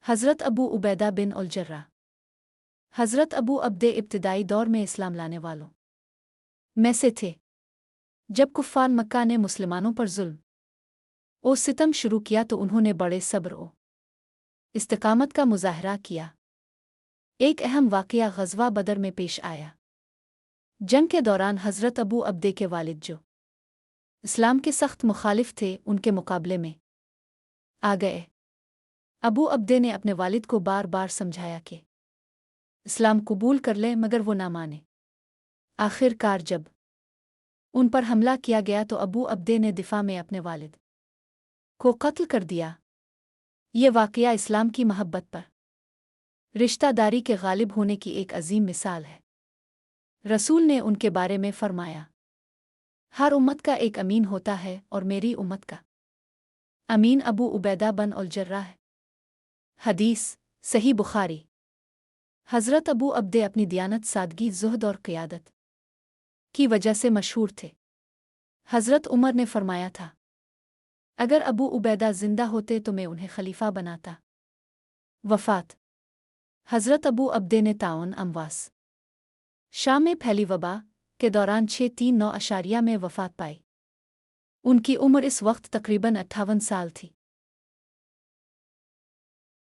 हज़रत अबू उबैदा बिन अल जर्राह। हज़रत अबू अब्दे इब्तिदाई दौर में इस्लाम लाने वालों में से थे। जब कुफ़ार मक्का ने मुसलमानों पर जुल्म और सितम शुरू किया तो उन्होंने बड़े सब्र और इस्तिकामत का मुज़ाहरा किया। एक अहम वाक़या ग़ज़वा बदर में पेश आया। जंग के दौरान हज़रत अबू अब्दे के वालिद जो इस्लाम के सख्त मुखालिफ थे उनके मुकाबले में आ गए। अबू अब्दे ने अपने वालिद को बार बार समझाया कि इस्लाम कबूल कर ले, मगर वो ना माने। आखिरकार जब उन पर हमला किया गया तो अबू अब्दे ने दिफा में अपने वालिद को कत्ल कर दिया। ये वाक़या इस्लाम की महब्बत पर रिश्तादारी के गालिब होने की एक अजीम मिसाल है। रसूल ने उनके बारे में फरमाया, हर उम्मत का एक अमीन होता है और मेरी उम्मत का अमीन अबू उबैदा बन अल जर्राह है। हदीस सही बुखारी। हज़रत अबू अब्दे अपनी दियानत, सादगी, ज़ुहद और क़ियादत की वजह से मशहूर थे। हज़रत उमर ने फरमाया था, अगर अबू उबैदा ज़िंदा होते तो मैं उन्हें खलीफा बनाता। वफ़ात। हज़रत अबू अब्दे ने ताउन अमवास शाम में फैली वबा के दौरान 639 में वफ़ात पाई। उनकी उम्र इस वक्त तकरीबन 58 साल थी।